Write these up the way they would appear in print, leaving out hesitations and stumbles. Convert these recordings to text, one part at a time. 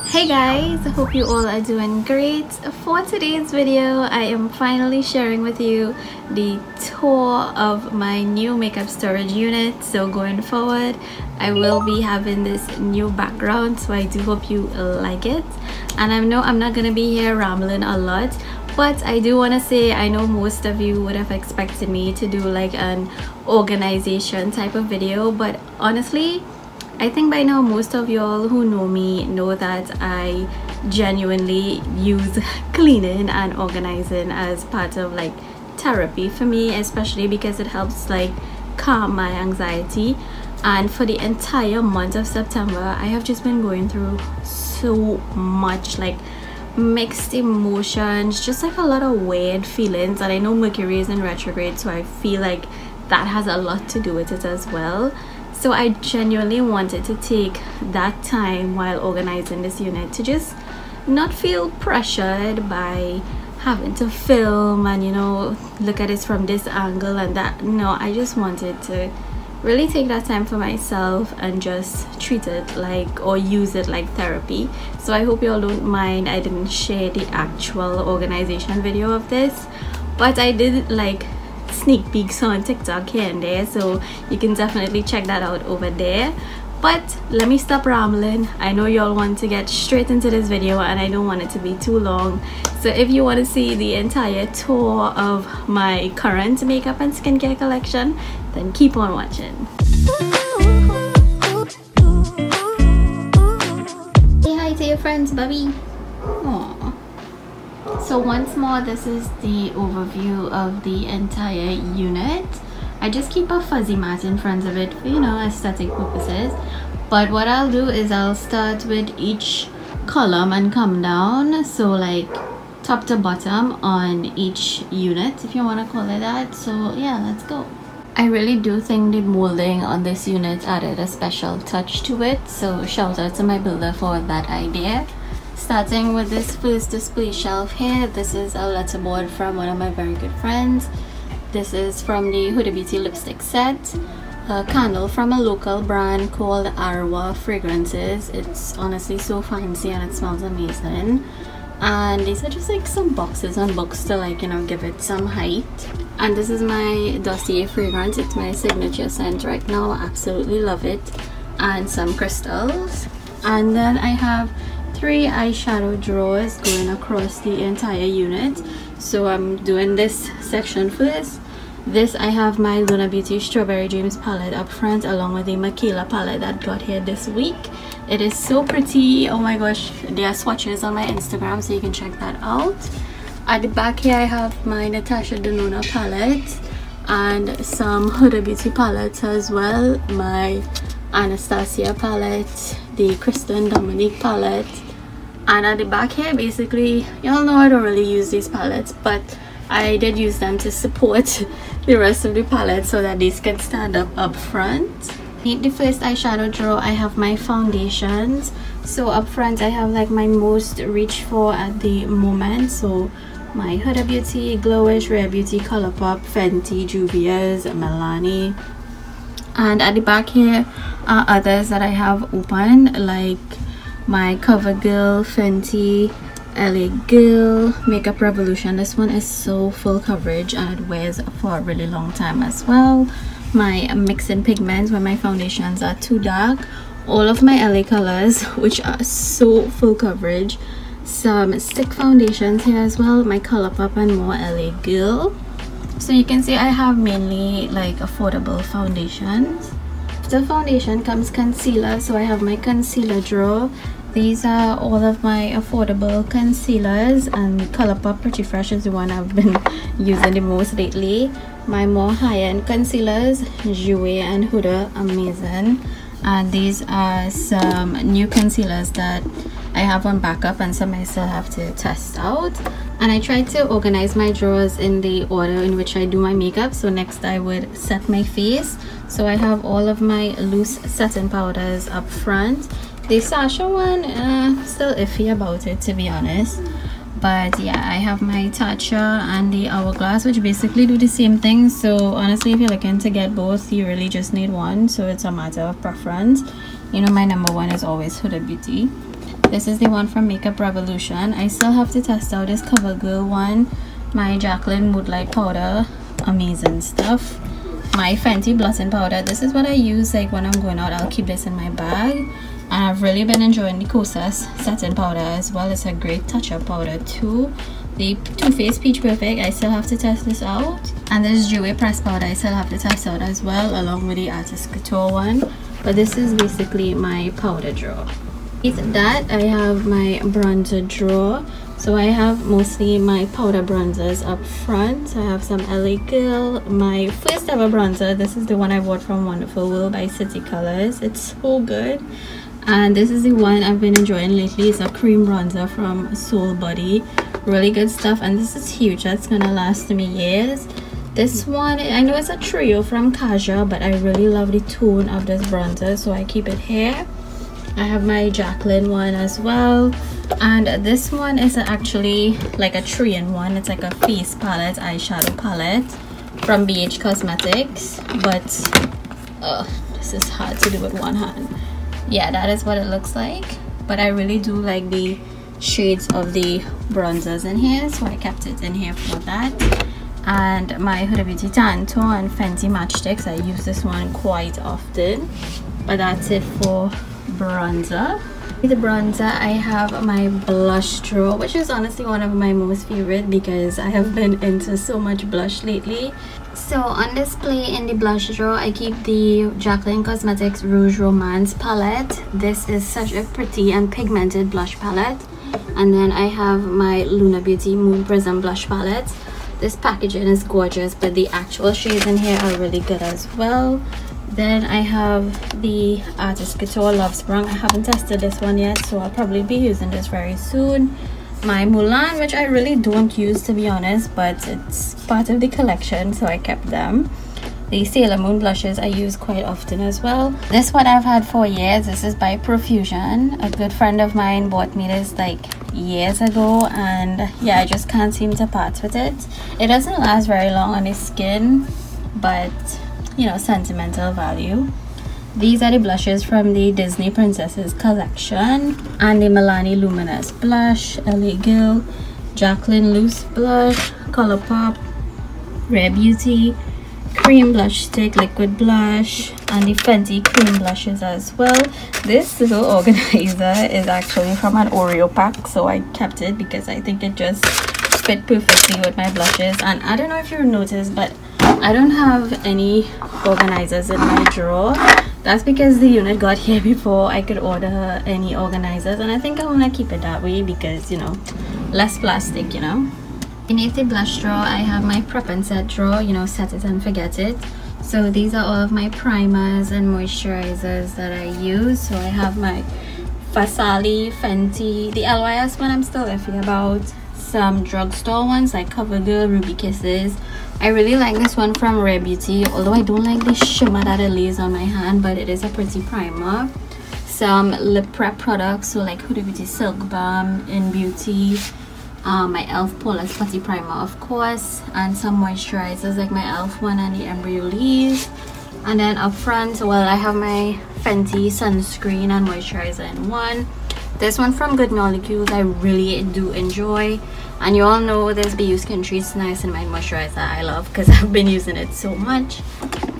Hey guys, I hope you all are doing great. For today's video, I am finally sharing with you the tour of my new makeup storage unit. So going forward, I will be having this new background, so I do hope you like it. And I know I'm not gonna be here rambling a lot, but I do want to say I know most of you would have expected me to do like an organization type of video, but honestly I think by now most of y'all who know me know that I genuinely use cleaning and organizing as part of like therapy for me, especially because it helps like calm my anxiety. And for the entire month of September, I have just been going through so much like mixed emotions, just like a lot of weird feelings. And I know Mercury is in retrograde, so I feel like that has a lot to do with it as well. So I genuinely wanted to take that time while organizing this unit to just not feel pressured by having to film and, you know, look at it from this angle and that. No, I just wanted to really take that time for myself and just treat it like, or use it like therapy. So I hope you all don't mind I didn't share the actual organization video of this, but I did like sneak peeks on TikTok here and there, so you can definitely check that out over there. But let me stop rambling. I know y'all want to get straight into this video and I don't want it to be too long, so if you want to see the entire tour of my current makeup and skincare collection, then keep on watching. Say hi to your friends, Bubby. Aww. So once more, this is the overview of the entire unit. I just keep a fuzzy mat in front of it for, you know, aesthetic purposes. But what I'll do is I'll start with each column and come down, so like top to bottom on each unit, if you want to call it that. So yeah, let's go. I really do think the molding on this unit added a special touch to it, so shout out to my builder for that idea. Starting with this first display shelf here, this is a letterboard from one of my very good friends. This is from the Huda Beauty lipstick set. A candle from a local brand called Arwa Fragrances. It's honestly so fancy and it smells amazing. And these are just like some boxes and books to, like, you know, give it some height. And this is my Dossier fragrance. It's my signature scent right now. I absolutely love it. And some crystals. And then I have 3 eyeshadow drawers going across the entire unit. So I'm doing this section first. This, I have my Luna Beauty Strawberry Dreams palette up front, along with the Makila palette that got here this week. It is so pretty. Oh my gosh, there are swatches on my Instagram, so you can check that out. At the back here, I have my Natasha Denona palette and some Huda Beauty palettes as well. My Anastasia palette, the Kristen Dominique palette. And at the back here, basically, y'all know I don't really use these palettes, but I did use them to support the rest of the palette so that these can stand up front. In the first eyeshadow drawer, I have my foundations. So up front, I have like my most reach for at the moment. So my Huda Beauty, Glowish, Rare Beauty, ColourPop, Fenty, Juvia's, Milani. And at the back here are others that I have open, like my CoverGirl, Fenty, LA Girl, Makeup Revolution. This one is so full coverage and it wears for a really long time as well. My mixing pigments when my foundations are too dark. All of my LA colors, which are so full coverage. Some stick foundations here as well. My ColourPop and more LA Girl. So you can see I have mainly like affordable foundations. After foundation comes concealer, so I have my concealer drawer. These are all of my affordable concealers, and ColourPop Pretty Fresh is the one I've been using the most lately. My more high-end concealers, Jouer and Huda, amazing. And these are some new concealers that I have on backup and some I still have to test out. And I tried to organize my drawers in the order in which I do my makeup. So next I would set my face. So I have all of my loose setting powders up front. The Sasha one, still iffy about it, to be honest. But yeah, I have my Tatcha and the Hourglass, which basically do the same thing. So honestly, if you're looking to get both, you really just need one. So it's a matter of preference. You know, my number one is always Huda Beauty. This is the one from Makeup Revolution. I still have to test out this CoverGirl one. My Jaclyn Moodlight powder, amazing stuff. My Fenty blotting powder, this is what I use like when I'm going out. I'll keep this in my bag. And I've really been enjoying the Kosas setting powder as well. It's a great touch-up powder too. The Too Faced Peach Perfect, I still have to test this out. And this Jouer Press powder, I still have to test out as well, along with the Artist Couture one. But this is basically my powder drawer. With that, I have my bronzer drawer. So I have mostly my powder bronzers up front. I have some LA Girl, my first ever bronzer. This is the one I bought from Wonderful World by City Colors. It's so good. And this is the one I've been enjoying lately. It's a cream bronzer from Soul Body. Really good stuff, and this is huge. That's gonna last me years. This one, I know it's a trio from Kaja, but I really love the tone of this bronzer, so I keep it here. I have my Jaclyn one as well, and this one is actually like a 3-in-1. It's like a face palette, eyeshadow palette from BH Cosmetics, but this is hard to do with one hand. Yeah, that is what it looks like, but I really do like the shades of the bronzers in here, so I kept it in here for that. And my Huda Beauty Tanto and Fenty Matchsticks, I use this one quite often, but that's it for bronzer. With the bronzer, I have my blush drawer, which is honestly one of my most favorite because I have been into so much blush lately. So on display in the blush drawer, I keep the Jaclyn Cosmetics Rouge Romance palette. This is such a pretty and pigmented blush palette. And then I have my Luna Beauty Moon Prism blush palette. This packaging is gorgeous, but the actual shades in here are really good as well. Then I have the Artist Couture Love Sprung. I haven't tested this one yet, so I'll probably be using this very soon. My Mulan, which I really don't use to be honest, but it's part of the collection, so I kept them. The Sailor Moon blushes I use quite often as well. This one I've had for years. This is by Profusion. A good friend of mine bought me this like years ago, and yeah, I just can't seem to part with it. It doesn't last very long on the skin, but you know, sentimental value. These are the blushes from the Disney Princesses collection, and the Milani Luminous blush, LA Girl, Jaclyn Loose blush, ColourPop, Rare Beauty, cream blush stick, liquid blush, and the Fenty cream blushes as well. This little organizer is actually from an Oreo pack, so I kept it because I think it just fit perfectly with my blushes. And I don't know if you noticed, but I don't have any organizers in my drawer. That's because the unit got here before I could order any organizers, and I think I want to keep it that way because, you know, less plastic, you know. Beneath the blush drawer, I have my prep and set drawer, you know, set it and forget it. So these are all of my primers and moisturizers that I use. So I have my Fasali, Fenty, the LYS one I'm still iffy about, some drugstore ones like CoverGirl, Ruby Kisses. I really like this one from Rare Beauty, although I don't like the shimmer that it lays on my hand, but it is a pretty primer. Some lip prep products, so like Huda Beauty Silk Balm in Beauty, my e.l.f. Poreless Putty Primer of course, and some moisturizers like my e.l.f. one and the Embryolisse. And then up front, well, I have my Fenty sunscreen and moisturizer in one. This one from Good Molecules I really do enjoy, and you all know this BU Skin Treats Niacinamide moisturizer I love because I've been using it so much.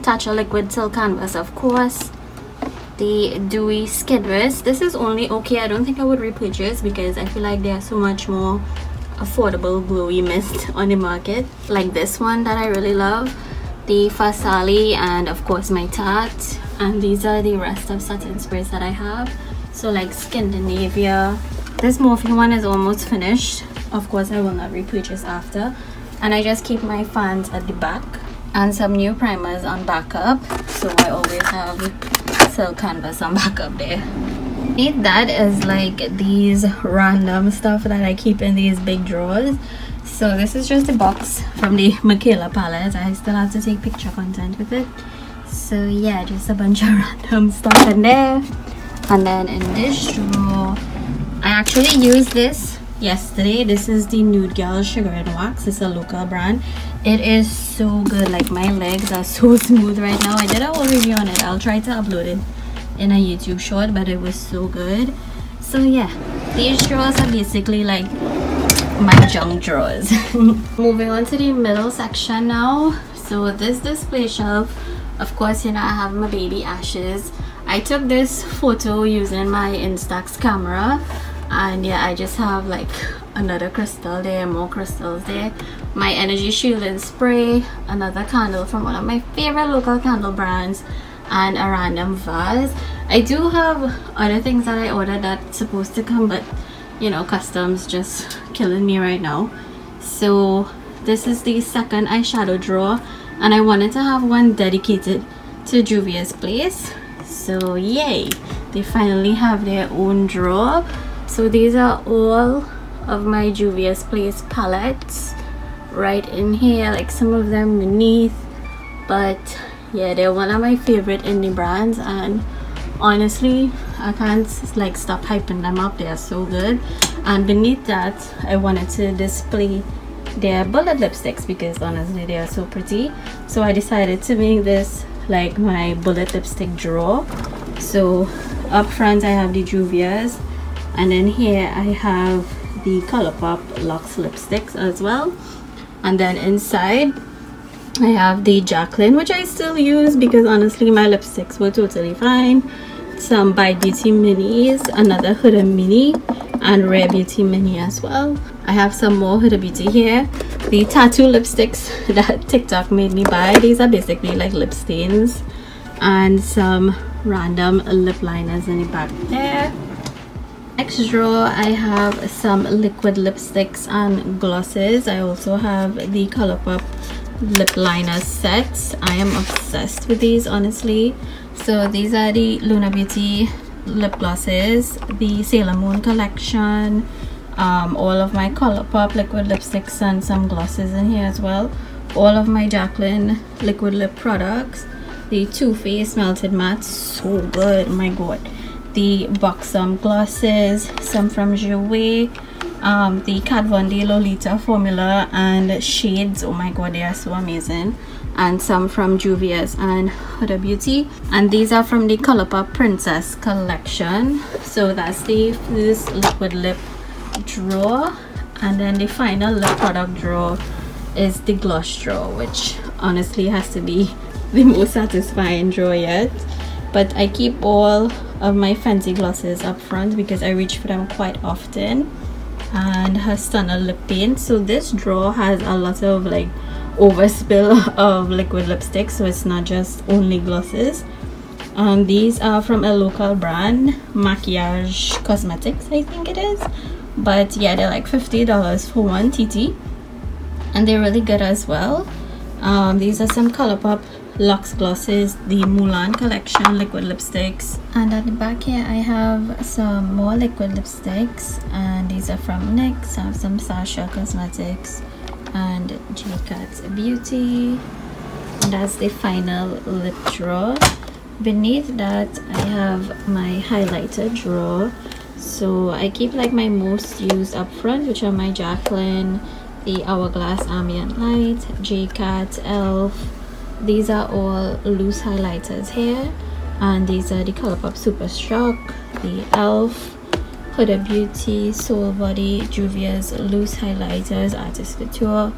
Tatcha Liquid Silk Canvas of course. The Dewy Skin Mist. This is only okay. I don't think I would repurchase because I feel like they are so much more affordable glowy mist on the market, like this one that I really love, the Fasali, and of course my Tarte. And these are the rest of satin sprays that I have, so like Scandinavia. This Morphe one is almost finished. Of course I will not repurchase after, and I just keep my fans at the back and some new primers on backup, so I always have silk canvas on backup there. That is like these random stuff that I keep in these big drawers. So this is just a box from the Michaela palette. I still have to take picture content with it, so yeah, just a bunch of random stuff in there. And then in this drawer, I actually used this yesterday. This is the Nude Girl Sugar and Wax. It's a local brand. It is so good. Like, my legs are so smooth right now. I did a whole review on it. I'll try to upload it in a YouTube short, but it was so good. So yeah, These drawers are basically like my junk drawers. Moving on to the middle section now. So this display shelf, of course, you know, I have my baby ashes. I took this photo using my Instax camera, and yeah, I just have like another crystal there, more crystals there, my energy shielding spray, another candle from one of my favorite local candle brands, and a random vase. I do have other things that I ordered that's supposed to come, but you know, customs just killing me right now. So this is the second eyeshadow drawer, and I wanted to have one dedicated to Juvia's Place. So yay, they finally have their own drawer. So these are all of my Juvia's Place palettes right in here, like some of them beneath, but yeah, they're one of my favorite indie brands, and honestly I can't like stop hyping them up. They are so good. And beneath that, I wanted to display their bullet lipsticks because honestly they are so pretty. So I decided to make this like my bullet lipstick drawer. So up front I have the Juvia's, and then here I have the ColourPop Luxe lipsticks as well, and then inside I have the Jacqueline, which I still use because honestly my lipsticks were totally fine. Some by Beauty minis, another Huda mini, and Rare Beauty mini as well. I have some more Huda Beauty here. The tattoo lipsticks that TikTok made me buy, these are basically like lip stains, and some random lip liners in the back there. Next drawer I have some liquid lipsticks and glosses. I also have the ColourPop lip liner sets. I am obsessed with these honestly. So these are the Luna Beauty lip glosses, the Sailor Moon collection, all of my ColourPop liquid lipsticks and some glosses in here as well, all of my Jacqueline liquid lip products, the Too Faced melted matte, so good, my god, the Buxom glosses, some from Jouer, the Kat Von D Lolita formula and shades, oh my god, they are so amazing, and some from Juvia's and Huda Beauty, and these are from the ColourPop Princess collection. So that's this liquid lip drawer, and then the final lip product drawer is the gloss drawer, which honestly has to be the most satisfying drawer yet. But I keep all of my fancy glosses up front because I reach for them quite often, and her stunner lip paint. So this drawer has a lot of like overspill of liquid lipstick, so it's not just only glosses. These are from a local brand, Maquillage Cosmetics I think it is, but yeah, they're like $50 for one TT, and they're really good as well. These are some ColourPop Luxe glosses, the Mulan collection liquid lipsticks, and at the back here I have some more liquid lipsticks, and these are from NYX. I have some Sasha Cosmetics and J-Cat Beauty, and that's the final lip drawer. Beneath that I have my highlighter drawer. So I keep like my most used up front, which are my Jacqueline, the Hourglass Ambient Light, J-Cat, ELF. These are all loose highlighters here, and these are the ColourPop Super Shock, the ELF, Huda Beauty, Soul Body, Juvia's loose highlighters, Artist Couture,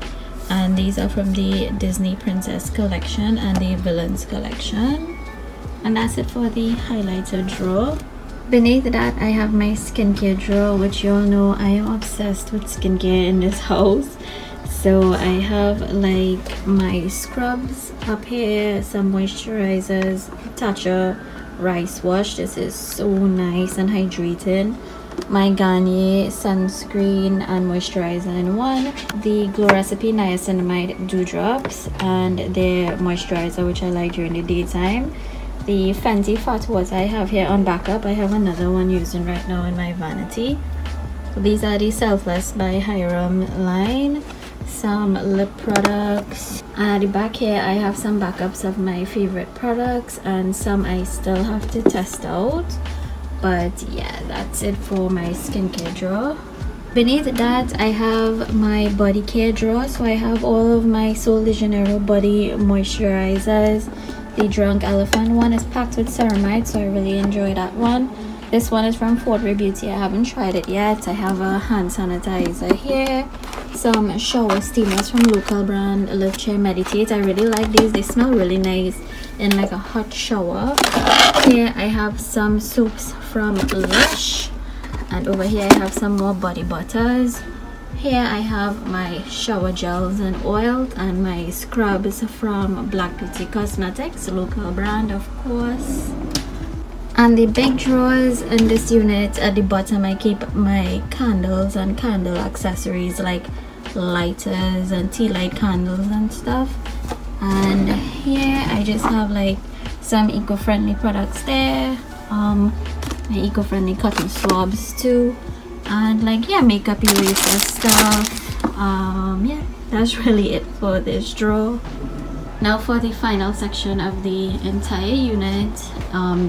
and these are from the Disney Princess collection and the Villains collection. And that's it for the highlighter drawer. Beneath that I have my skincare drawer, which you all know I am obsessed with skincare in this house. So I have like my scrubs up here, some moisturizers, Tatcha rice wash, this is so nice and hydrating, my Garnier sunscreen and moisturizer in one, the Glow Recipe Niacinamide dewdrops and their moisturizer, which I like during the daytime, the Fenty Fat Water I have here on backup. I have another one using right now in my vanity. So these are the Selfless by Hiram line, some lip products, and at the back here I have some backups of my favorite products and some I still have to test out. But yeah, that's it for my skincare drawer. Beneath that I have my body care drawer. So I have all of my Sol de Janeiro body moisturizers. The Drunk Elephant one is packed with ceramide, so I really enjoy that one. This one is from Fort Ray Beauty. I haven't tried it yet. I have a hand sanitizer here, some shower steamers from local brand Live Chair Meditate. I really like these. They smell really nice in like a hot shower. Here I have some soaps from Lush, and over here I have some more body butters. Here I have my shower gels and oils and my scrubs from Black Beauty Cosmetics, local brand of course. And the big drawers in this unit, at the bottom I keep my candles and candle accessories like lighters and tea light candles and stuff. And here I just have like some eco-friendly products there, my eco-friendly cotton swabs too, and like yeah, makeup eraser stuff. Yeah, that's really it for this drawer. Now for the final section of the entire unit,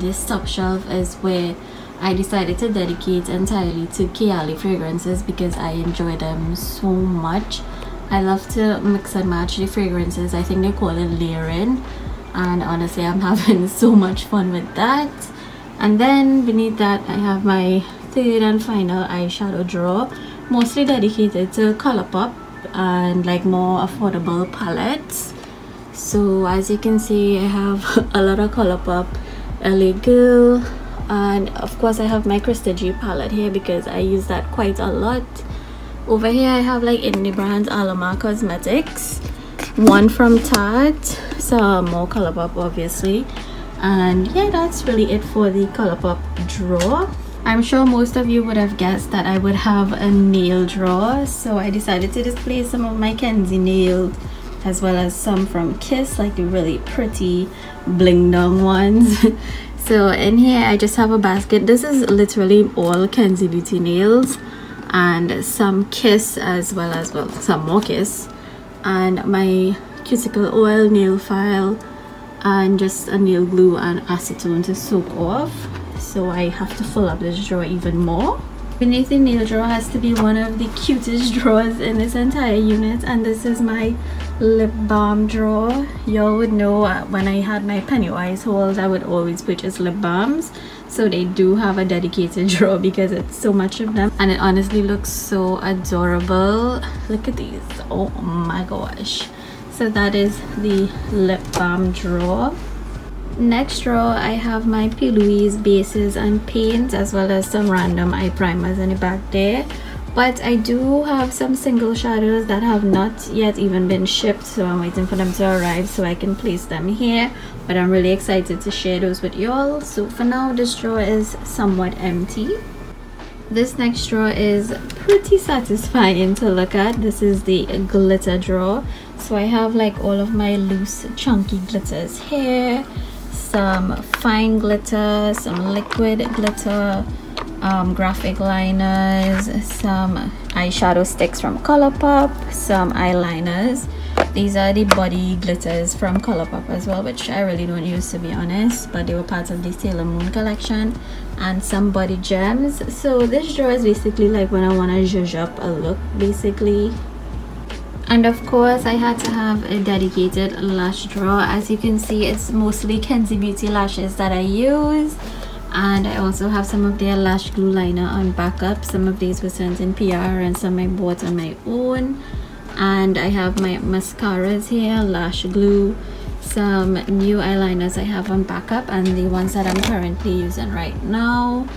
this top shelf is where I decided to dedicate entirely to Kayali fragrances because I enjoy them so much. I love to mix and match the fragrances. I think they call it layering, and honestly I'm having so much fun with that. And then beneath that I have my third and final eyeshadow drawer, mostly dedicated to ColourPop and like more affordable palettes. So as you can see, I have a lot of ColourPop, LA Girl, and of course I have my Krista G palette here because I use that quite a lot. Over here I have like indie brands, Alama Cosmetics, one from Tarte, some more ColourPop obviously, and yeah, that's really it for the ColourPop drawer. I'm sure most of you would have guessed that I would have a nail drawer, so I decided to display some of my Kenzie nails as well as some from Kiss, like the really pretty bling dong ones. So in here I just have a basket. This is literally all Kenzie Beauty nails and some Kiss as well as some more Kiss, and my cuticle oil, nail file, and just a nail glue and acetone to soak off. So I have to fill up this drawer even more. Beneath the nail drawer has to be one of the cutest drawers in this entire unit, and this is my lip balm drawer. Y'all would know when I had my Pennywise hauls I would always purchase lip balms, so they do have a dedicated drawer because it's so much of them, and it honestly looks so adorable. Look at these, oh my gosh. So that is the lip balm drawer. Next drawer I have my P. Louise bases and paints as well as some random eye primers in the back there, but I do have some single shadows that have not yet even been shipped, so I'm waiting for them to arrive so I can place them here, but I'm really excited to share those with y'all. So for now this drawer is somewhat empty. This next drawer is pretty satisfying to look at. This is the glitter drawer. So I have like all of my loose chunky glitters here, some fine glitter, some liquid glitter, graphic liners, some eyeshadow sticks from ColourPop, some eyeliners. These are the body glitters from ColourPop as well, which I really don't use to be honest, but they were part of the Sailor Moon collection, and some body gems. So this drawer is basically like when I want to zhuzh up a look basically. And of course I had to have a dedicated lash drawer. As you can see, it's mostly Kenzie Beauty lashes that I use, and I also have some of their lash glue liner on backup. Some of these were sent in PR and some I bought on my own. And I have my mascaras here, lash glue, some new eyeliners I have on backup, and the ones that I'm currently using right now.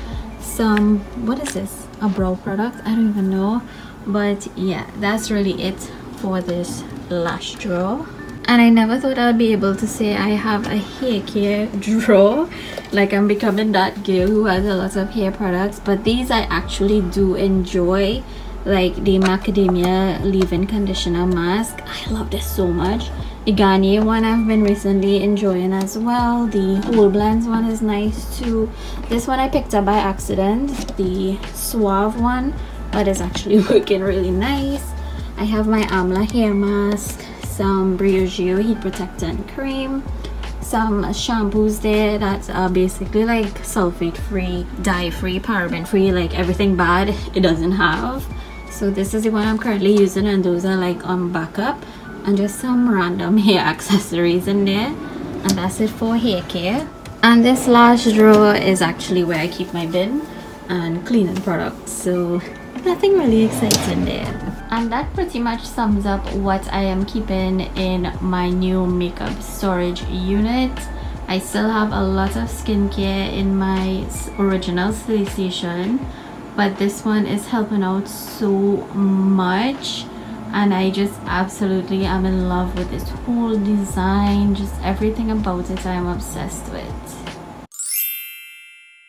Some, what is this, a brow product? I don't even know, but yeah, that's really it for this lash drawer. And I never thought I'd be able to say I have a hair care drawer, like I'm becoming that girl who has a lot of hair products, but these I actually do enjoy, like the macadamia leave-in conditioner mask. I love this so much. The Garnier one I've been recently enjoying as well. The Whole Blends one is nice too. This one I picked up by accident, the Suave one, but it's actually working really nice. I have my Amla hair mask, some Briogeo heat protectant cream, some shampoos there that are basically like sulfate free, dye free, paraben free, like everything bad it doesn't have. So this is the one I'm currently using, and those are like on backup, and just some random hair accessories in there. And that's it for hair care. And this last drawer is actually where I keep my bin and cleaning products, so nothing really exciting there. And that pretty much sums up what I am keeping in my new makeup storage unit. I still have a lot of skincare in my original SLAYSTATION, but this one is helping out so much, and I just absolutely am in love with this whole design. Just everything about it I am obsessed with.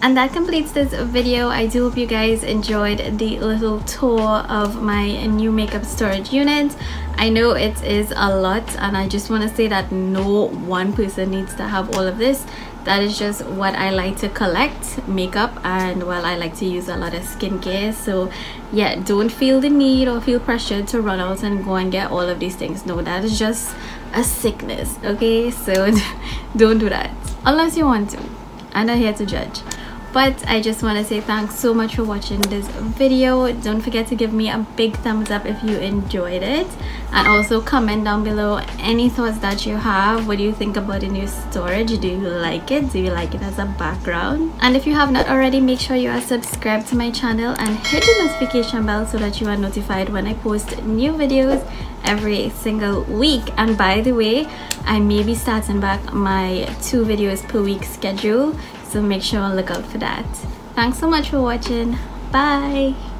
And that completes this video. I do hope you guys enjoyed the little tour of my new makeup storage unit. I know it is a lot, and I just want to say that no one person needs to have all of this. That is just what I like to collect, makeup, and well, I like to use a lot of skincare. So yeah, don't feel the need or feel pressured to run out and go and get all of these things. No, that is just a sickness, okay? So don't do that unless you want to. I'm not here to judge. But I just want to say thanks so much for watching this video. Don't forget to give me a big thumbs up if you enjoyed it, and also comment down below any thoughts that you have. What do you think about the new storage? Do you like it? Do you like it as a background? And if you have not already, make sure you are subscribed to my channel and hit the notification bell so that you are notified when I post new videos every single week. And by the way, I may be starting back my 2 videos per week schedule, so make sure to look out for that. Thanks so much for watching. Bye.